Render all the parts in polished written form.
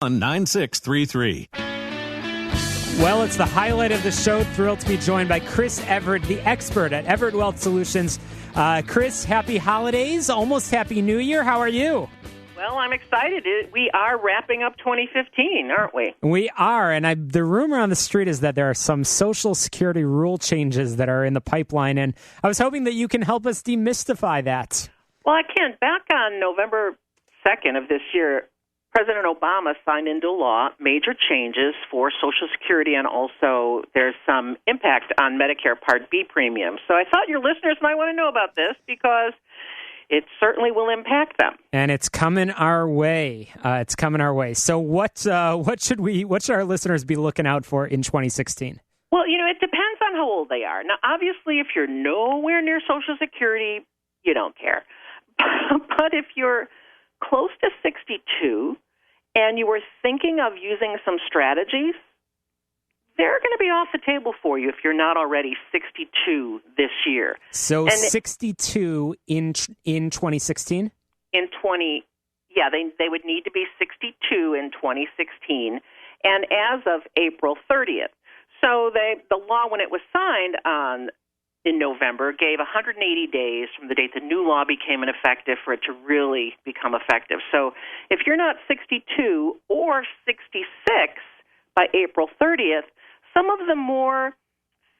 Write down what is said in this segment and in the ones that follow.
9633. Well, it's the highlight of the show. Thrilled to be joined by Chris Everett, the expert at Everett Wealth Solutions. Chris, happy holidays, almost happy New Year. How are you? Well, I'm excited. We are wrapping up 2015, aren't we? We are, and the rumor on the street is that there are some Social Security rule changes that are in the pipeline, and I was hoping that you can help us demystify that. Well, I can. Back on November 2nd of this year, President Obama signed into law major changes for Social Security, and also there's some impact on Medicare Part B premiums. So I thought your listeners might want to know about this because it certainly will impact them. And it's coming our way. So what should our listeners be looking out for in 2016? Well, it depends on how old they are. Now, obviously, if you're nowhere near Social Security, you don't care. But if you're close to 62 and you were thinking of using some strategies, they're going to be off the table for you if you're not already 62 this year. So 62 in 2016? They would need to be 62 in 2016, and as of April 30th. So the law, when it was signed in November, gave 180 days from the date the new law became effective for it to really become effective. So if you're not 62 or 66 by April 30th, some of the more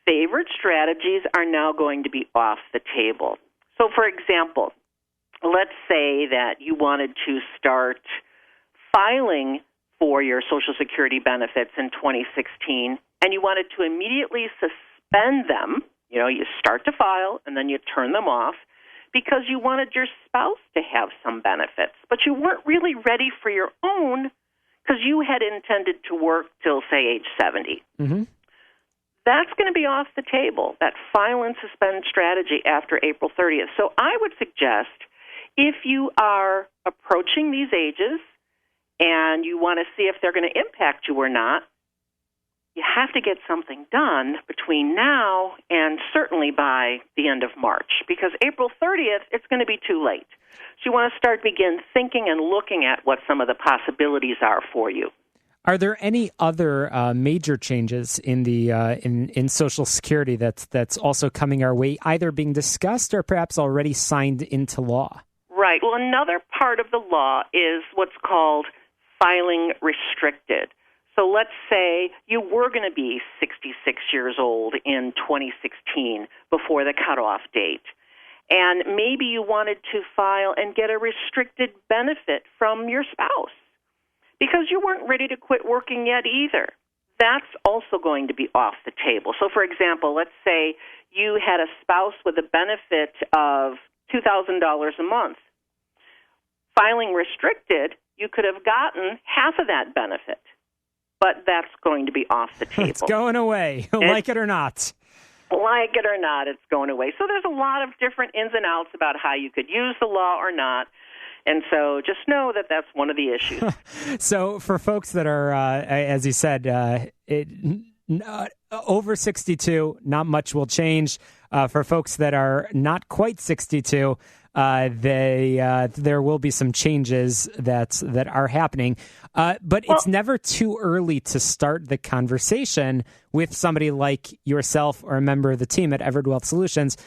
favored strategies are now going to be off the table. So, for example, let's say that you wanted to start filing for your Social Security benefits in 2016, and you wanted to immediately suspend them. You start to file, and then you turn them off because you wanted your spouse to have some benefits, but you weren't really ready for your own because you had intended to work till, say, age 70. Mm-hmm. That's going to be off the table, that file and suspend strategy after April 30th. So I would suggest if you are approaching these ages and you want to see if they're going to impact you or not, you have to get something done between now and certainly by the end of March, because April 30th, it's going to be too late. So you want to begin thinking and looking at what some of the possibilities are for you. Are there any other major changes in the in Social Security that's also coming our way, either being discussed or perhaps already signed into law? Right. Well, another part of the law is what's called filing restricted. So let's say you were going to be 66 years old in 2016 before the cutoff date, and maybe you wanted to file and get a restricted benefit from your spouse because you weren't ready to quit working yet either. That's also going to be off the table. So, for example, let's say you had a spouse with a benefit of $2,000 a month. Filing restricted, you could have gotten half of that benefit. But that's going to be off the table. It's going away, like it or not. Like it or not, it's going away. So there's a lot of different ins and outs about how you could use the law or not. And so just know that that's one of the issues. So for folks that are, as you said, over 62, not much will change. For folks that are not quite 62, there will be some changes that are happening. But it's never too early to start the conversation with somebody like yourself or a member of the team at Everett Wealth Solutions.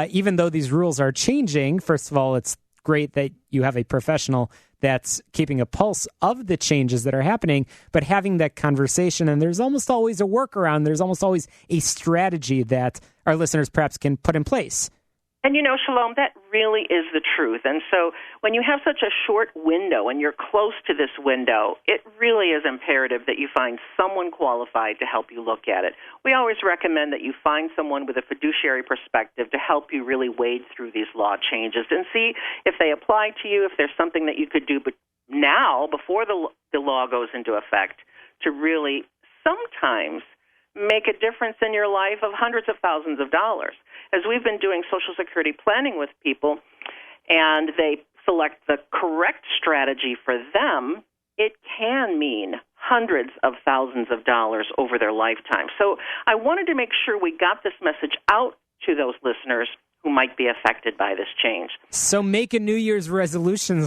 Even though these rules are changing, first of all, it's great that you have a professional that's keeping a pulse of the changes that are happening, but having that conversation, and there's almost always a workaround, there's almost always a strategy that our listeners perhaps can put in place. And Shalom, that really is the truth. And so when you have such a short window and you're close to this window, it really is imperative that you find someone qualified to help you look at it. We always recommend that you find someone with a fiduciary perspective to help you really wade through these law changes and see if they apply to you, if there's something that you could do now, before the law goes into effect, to really sometimes make a difference in your life of hundreds of thousands of dollars. As we've been doing Social Security planning with people and they select the correct strategy for them, it can mean hundreds of thousands of dollars over their lifetime. So I wanted to make sure we got this message out to those listeners who might be affected by this change. So make a New Year's resolution.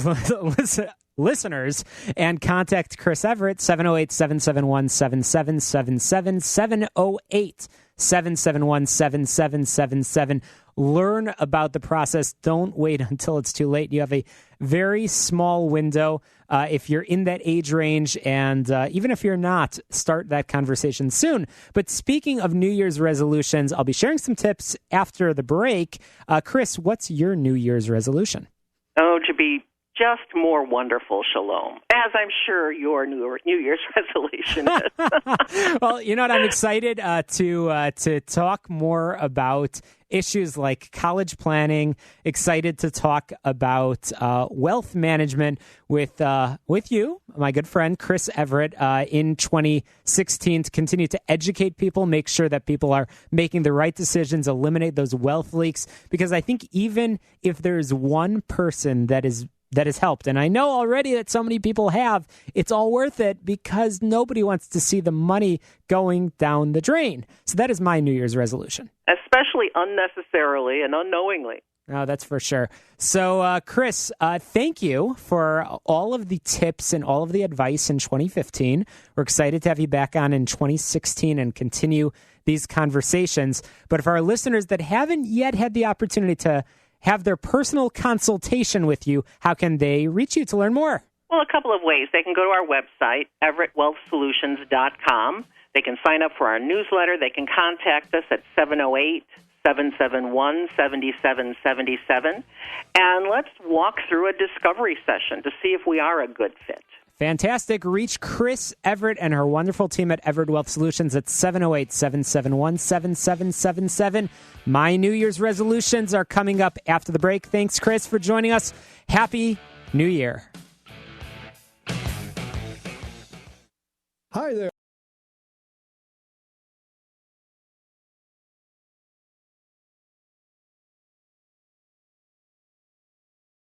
listeners, and contact Chris Everett, 708-771-7777, 708-771-7777. Learn about the process. Don't wait until it's too late. You have a very small window. If you're in that age range, and even if you're not, start that conversation soon. But speaking of New Year's resolutions, I'll be sharing some tips after the break. Chris, what's your New Year's resolution? Oh, to be just more wonderful, Shalom, as I'm sure your New Year's resolution is. Well, you know what? I'm excited to talk more about issues like college planning, excited to talk about wealth management with you, my good friend, Chris Everett, in 2016 to continue to educate people, make sure that people are making the right decisions, eliminate those wealth leaks, because I think even if there's one person that has helped, and I know already that so many people have, it's all worth it because nobody wants to see the money going down the drain. So that is my New Year's resolution. Especially unnecessarily and unknowingly. Oh, that's for sure. So, Chris, thank you for all of the tips and all of the advice in 2015. We're excited to have you back on in 2016 and continue these conversations. But for our listeners that haven't yet had the opportunity to have their personal consultation with you, how can they reach you to learn more? Well, a couple of ways. They can go to our website, everettwealthsolutions.com. They can sign up for our newsletter. They can contact us at 708-771-7777. And let's walk through a discovery session to see if we are a good fit. Fantastic. Reach Chris Everett and her wonderful team at Everett Wealth Solutions at 708-771-7777. My New Year's resolutions are coming up after the break. Thanks, Chris, for joining us. Happy New Year.